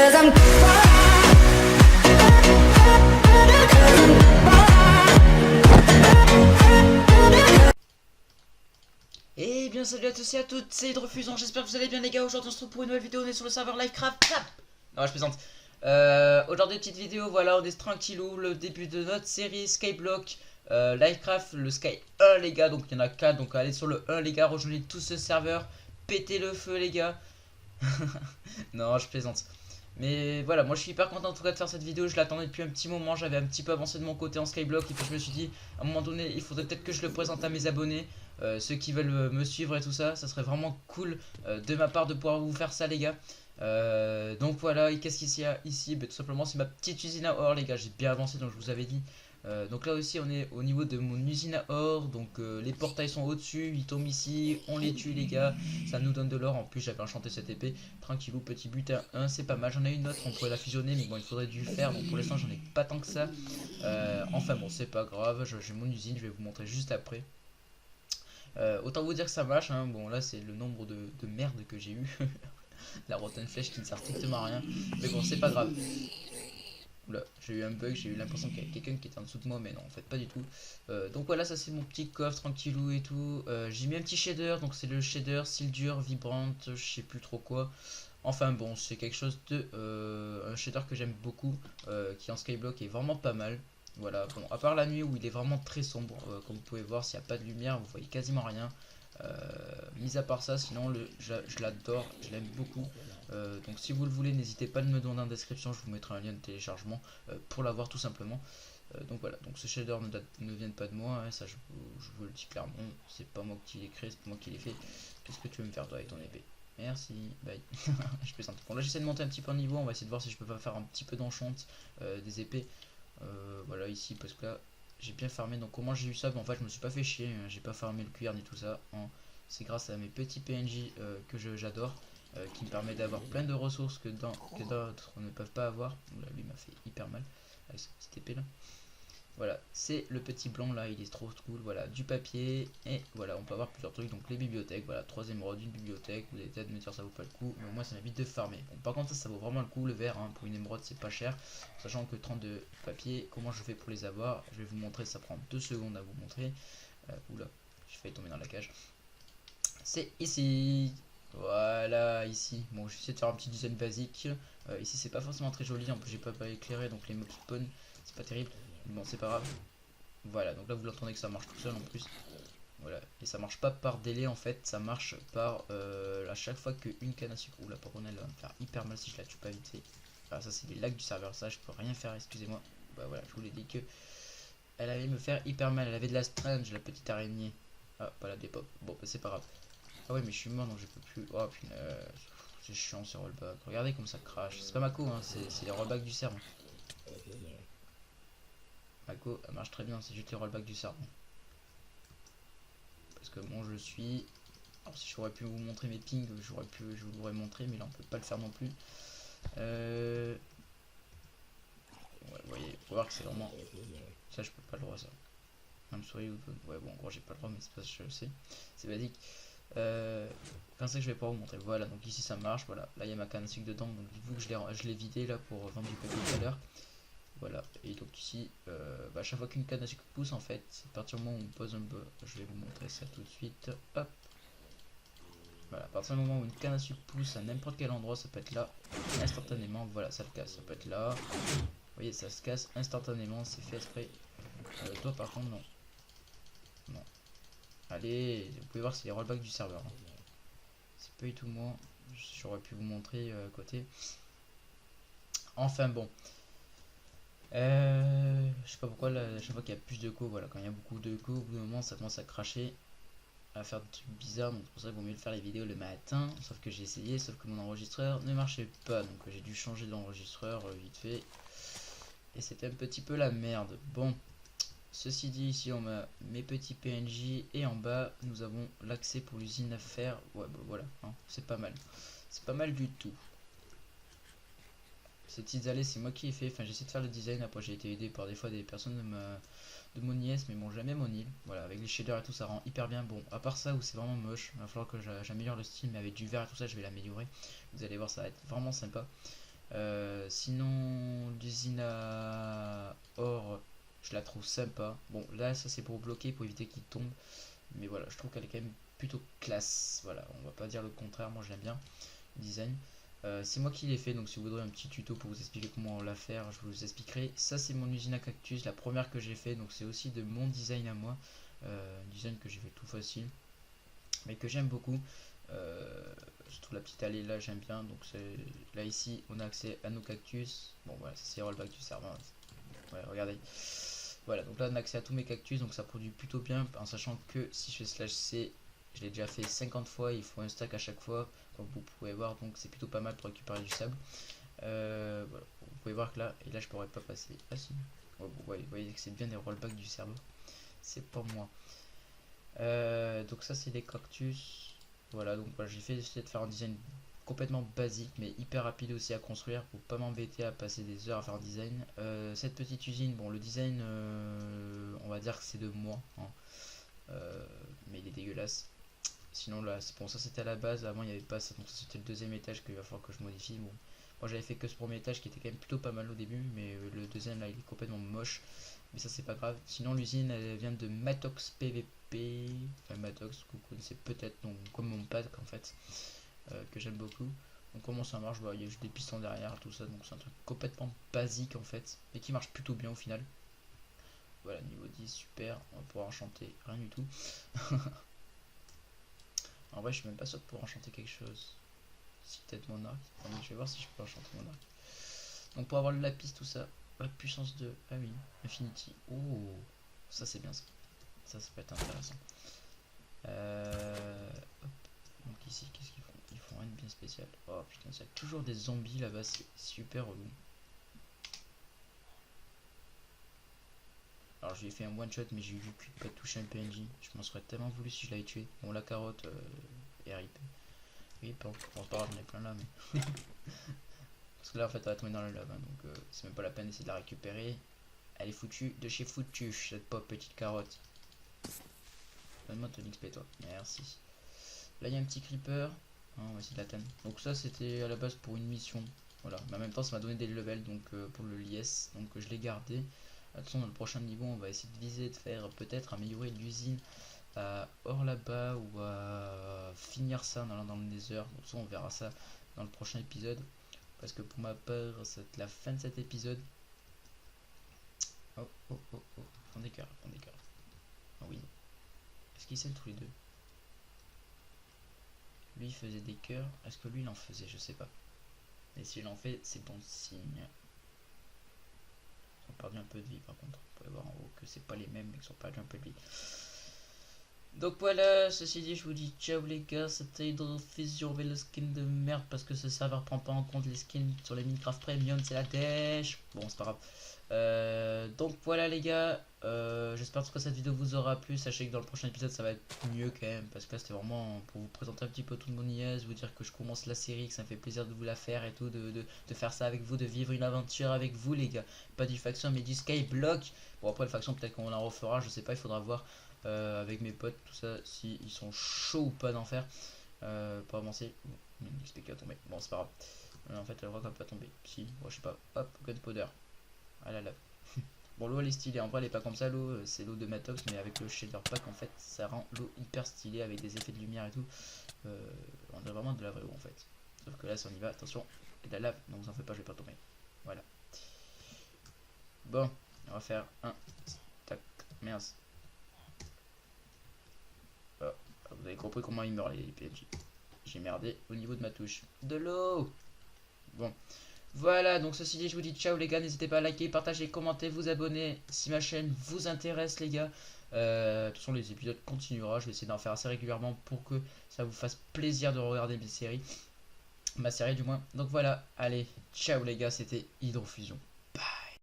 Et bien salut à tous et à toutes, c'est Hydrefusant, j'espère que vous allez bien les gars. Aujourd'hui on se retrouve pour une nouvelle vidéo, on est sur le serveur Livecraft. Non je plaisante. Aujourd'hui petite vidéo, voilà on est tranquillou, le début de notre série Skyblock Livecraft, le Sky 1 les gars. Donc il y en a 4, donc allez sur le 1 les gars, rejoignez tout ce serveur, pétez le feu les gars. Non je plaisante. Mais voilà, moi je suis hyper content en tout cas de faire cette vidéo, je l'attendais depuis un petit moment, j'avais un petit peu avancé de mon côté en Skyblock et puis je me suis dit à un moment donné il faudrait peut-être que je le présente à mes abonnés, ceux qui veulent me suivre et tout ça, ça serait vraiment cool de ma part de pouvoir vous faire ça les gars. Donc voilà, et qu'est-ce qu'il y a ici? Tout simplement c'est ma petite usine à or les gars, j'ai bien avancé donc je vous avais dit. Donc là aussi on est au niveau de mon usine à or, donc les portails sont au dessus, ils tombent ici, on les tue les gars, ça nous donne de l'or. En plus j'avais enchanté cette épée, tranquillou, petit butin 1, c'est pas mal. J'en ai une autre, on pourrait la fusionner mais bon il faudrait du fer, donc pour l'instant j'en ai pas tant que ça. Enfin bon c'est pas grave, j'ai mon usine, je vais vous montrer juste après. Autant vous dire que ça marche, hein. Bon là c'est le nombre de merde que j'ai eu. La rotten flèche qui ne sert strictement à rien, mais bon c'est pas grave. Oula, j'ai eu un bug, j'ai eu l'impression qu'il y avait quelqu'un qui était en dessous de moi, mais non, en fait, pas du tout. Donc voilà, ça c'est mon petit coffre tranquillou et tout. J'ai mis un petit shader, donc c'est le shader style dur, vibrante, je sais plus trop quoi. Enfin bon, c'est quelque chose de... un shader que j'aime beaucoup, qui en Skyblock est vraiment pas mal. Voilà, bon, à part la nuit où il est vraiment très sombre, comme vous pouvez voir, s'il n'y a pas de lumière, vous voyez quasiment rien. Mis à part ça, sinon je l'adore, je l'aime beaucoup. Donc si vous le voulez, n'hésitez pas à me demander en description, je vous mettrai un lien de téléchargement pour l'avoir tout simplement. Donc voilà, donc ce shader ne vient pas de moi, hein, ça je vous le dis clairement, c'est pas moi qui l'ai créé, c'est pas moi qui l'ai fait. Qu'est-ce que tu veux me faire toi avec ton épée? Merci, bye. Je plaisante. Bon là j'essaie de monter un petit peu en niveau, on va essayer de voir si je peux pas faire un petit peu d'enchant des épées. Voilà ici, parce que là j'ai bien farmé. Donc comment j'ai eu ça? En fait je me suis pas fait chier, hein, j'ai pas farmé le cuir ni tout ça, hein. C'est grâce à mes petits PNJ que j'adore, qui me permet d'avoir plein de ressources que d'autres ne peuvent pas avoir. Là, lui m'a fait hyper mal avec sa petite épée là. Voilà, c'est le petit blanc là, il est trop cool. Voilà, du papier, et voilà, on peut avoir plusieurs trucs. Donc les bibliothèques, voilà, 3 émeraudes, une bibliothèque. Vous allez peut-être me dire ça vaut pas le coup, mais au moins ça m'évite de farmer. Bon, par contre ça vaut vraiment le coup, le verre, hein, pour une émeraude c'est pas cher. Sachant que 32 papiers, comment je fais pour les avoir? Je vais vous montrer, ça prend 2 secondes à vous montrer. Oula, j'ai failli tomber dans la cage. C'est ici. Voilà, ici. Bon, je vais essayer de faire un petit design basique. Ici, c'est pas forcément très joli. En plus, j'ai pas éclairé, donc les mobs qui spawn, c'est pas terrible. Bon, c'est pas grave. Voilà, donc là, vous l'entendez que ça marche tout seul en plus. Voilà, et ça marche pas par délai en fait, ça marche par à chaque fois qu'une canne à sucre. Oula, par contre, elle va me faire hyper mal si je la tue pas vite fait. Alors, ça, c'est des lags du serveur, ça, je peux rien faire, excusez-moi. Bah voilà, je vous l'ai dit que elle allait me faire hyper mal. Elle avait de la strange, la petite araignée. Ah, pas la dépop. Bon, bah, c'est pas grave. Ah ouais mais je suis mort donc je peux plus. Oh punaise, c'est chiant ces rollbacks. Regardez comme ça crache. C'est pas Mako hein, c'est les rollbacks du cerf. Mako elle marche très bien, c'est juste les rollbacks du cerf. Parce que bon je suis. Alors si j'aurais pu vous montrer mes pings, je vous l'aurais montré, mais là on peut pas le faire non plus. Ouais, vous voyez, faut voir que c'est vraiment. Ça je peux pas le droit ça. Même souris ou ouais bon en gros j'ai pas le droit mais c'est pas je le sais. C'est basique. Quand c'est que je vais pouvoir vous montrer. Voilà, donc ici ça marche. Voilà, là il y a ma canne à sucre dedans. Donc vu que je l'ai vidé là pour vendre du papier tout à l'heure. Voilà, et donc ici, à chaque fois qu'une canne à sucre pousse en fait, c'est à partir du moment où on pose un peu. Je vais vous montrer ça tout de suite. Hop. Voilà, à partir du moment où une canne à sucre pousse à n'importe quel endroit, ça peut être là instantanément. Voilà, ça le casse. Ça peut être là. Vous voyez, ça se casse instantanément. C'est fait exprès. Toi par contre, non. Non. Allez, vous pouvez voir c'est les rollbacks du serveur. Hein. C'est pas du tout moi. J'aurais pu vous montrer à côté. Enfin bon. Je sais pas pourquoi là, chaque fois qu'il y a plus de co, voilà, quand il y a beaucoup de co, au bout d'un moment ça commence à cracher, à faire des trucs bizarres, donc c'est pour ça qu'il vaut mieux faire les vidéos le matin. Sauf que j'ai essayé, sauf que mon enregistreur ne marchait pas, donc j'ai dû changer d'enregistreur vite fait. Et c'était un petit peu la merde. Bon. Ceci dit, ici on a mes petits PNJ et en bas nous avons l'accès pour l'usine à fer. Ouais, bah voilà, hein, c'est pas mal. C'est pas mal du tout. Ces petites allées, c'est moi qui ai fait. Enfin, j'essaie de faire le design. Après, j'ai été aidé par des fois des personnes de mon nièce, mais bon, jamais mon île. Voilà, avec les shaders et tout, ça rend hyper bien. Bon, à part ça où c'est vraiment moche, il va falloir que j'améliore le style, mais avec du vert et tout ça, je vais l'améliorer. Vous allez voir, ça va être vraiment sympa. Sinon, l'usine à or, je la trouve sympa. Bon, là, ça c'est pour bloquer, pour éviter qu'il tombe. Mais voilà, je trouve qu'elle est quand même plutôt classe. Voilà, on va pas dire le contraire, moi j'aime bien le design. C'est moi qui l'ai fait, donc si vous voudrez un petit tuto pour vous expliquer comment la faire, je vous expliquerai. Ça c'est mon usine à cactus, la première que j'ai fait, donc c'est aussi de mon design à moi. Design que j'ai fait tout facile, mais que j'aime beaucoup. Je trouve la petite allée là, j'aime bien. Donc là ici, on a accès à nos cactus. Bon voilà, ça c'est rollback du serveur. Ouais, regardez. Voilà, donc là on a accès à tous mes cactus, donc ça produit plutôt bien, en sachant que si je fais /C, je l'ai déjà fait 50 fois, il faut un stack à chaque fois, comme vous pouvez voir, donc c'est plutôt pas mal pour récupérer du sable. Voilà, vous pouvez voir que là, et là je pourrais pas passer. Ah si, ouais, vous voyez que c'est bien des rollbacks du serveur, c'est pour moi. Donc ça c'est des cactus. Voilà, donc voilà, j'ai fait essayer de faire un design complètement basique mais hyper rapide aussi à construire pour pas m'embêter à passer des heures à faire un design. Cette petite usine, bon le design on va dire que c'est de moi hein. Mais il est dégueulasse. Sinon là c'est bon, ça c'était à la base, avant il n'y avait pas ça, donc ça c'était le deuxième étage qu'il va falloir que je modifie. Bon, moi j'avais fait que ce premier étage qui était quand même plutôt pas mal au début, mais le deuxième là il est complètement moche, mais ça c'est pas grave. Sinon l'usine elle vient de Matox PVP, enfin Matox que vous connaissez peut-être, donc comme mon pack en fait, que j'aime beaucoup. Donc comment ça marche, bah, il y a juste des pistons derrière tout ça, donc c'est un truc complètement basique en fait, mais qui marche plutôt bien au final. Voilà, niveau 10, super, on va pouvoir enchanter rien du tout. En vrai je suis même pas sûr de pouvoir enchanter quelque chose. Si peut-être mon arc, je vais voir si je peux enchanter mon arc. Donc pour avoir le lapis tout ça, la puissance de, ah oui, Infinity, oh ça c'est bien ça, ça peut être intéressant. Hop. Donc ici qu'est-ce qu'ils font? Ils font rien de bien spécial. Oh putain, il y a toujours des zombies là-bas, c'est super relou. Alors je lui ai fait un one shot, mais j'ai eu le cul de pas toucher un PNJ. Je m'en serais tellement voulu si je l'avais tué. Bon, la carotte RIP. Oui, bon, c'est pas grave, j'en ai plein là, mais. Parce que là en fait elle va tomber dans le lave, hein, donc c'est même pas la peine d'essayer de la récupérer. Elle est foutue de chez foutu, cette pauvre petite carotte. Donne-moi ton XP toi, merci. Là il y a un petit creeper, hein, on va essayer de l'atteindre. Donc ça c'était à la base pour une mission, voilà, mais en même temps ça m'a donné des levels, donc pour le liesse, donc je l'ai gardé. Attention, dans le prochain niveau on va essayer de viser, de faire peut-être améliorer l'usine à or là-bas, ou à finir ça dans le nether. Donc ça on verra ça dans le prochain épisode, parce que pour ma part c'est la fin de cet épisode. Oh oh oh oh, on décale, on décale. Ah oui, est-ce qu'ils s'aiment tous les deux? Lui il faisait des cœurs, est-ce que lui il en faisait? Je sais pas, mais s'il en fait c'est bon signe. Ils ont perdu un peu de vie par contre, vous pouvez voir en haut que c'est pas les mêmes mais qu'ils ont perdu un peu de vie. Donc voilà, ceci dit je vous dis ciao les gars, c'était Hydrofusion avec le skin de merde parce que ce serveur prend pas en compte les skins sur les Minecraft Premium, c'est la dèche. Bon c'est pas grave. Donc voilà les gars, j'espère que cette vidéo vous aura plu. Sachez que dans le prochain épisode ça va être mieux quand même, parce que là c'était vraiment pour vous présenter un petit peu tout de mon IS, vous dire que je commence la série, que ça me fait plaisir de vous la faire et tout, de faire ça avec vous, de vivre une aventure avec vous les gars. Pas du faction mais du skyblock. Bon après le faction peut-être qu'on en refera, je sais pas, il faudra voir avec mes potes tout ça si ils sont chauds ou pas d'en faire. Pour avancer, il y a une XP qui a tombé, bon c'est pas grave. En fait elle va pas tomber, si, bon, je sais pas, hop, gunpowder. Ah la lave. Bon l'eau elle est stylée, en vrai elle est pas comme ça l'eau, c'est l'eau de Matox, mais avec le shader pack en fait ça rend l'eau hyper stylée avec des effets de lumière et tout. On a vraiment de la vraie eau en fait. Sauf que là si on y va, attention, il y a de la lave, donc vous en faites pas, je vais pas tomber. Voilà. Bon, on va faire un tac, merde. Oh, vous avez compris comment il meurt les PNJ. J'ai merdé au niveau de ma touche. De l'eau. Bon. Voilà, donc ceci dit, je vous dis ciao les gars, n'hésitez pas à liker, partager, commenter, vous abonner si ma chaîne vous intéresse les gars. De toute façon les épisodes continuera, je vais essayer d'en faire assez régulièrement pour que ça vous fasse plaisir de regarder mes séries. Ma série du moins. Donc voilà, allez, ciao les gars, c'était Hydrofusion.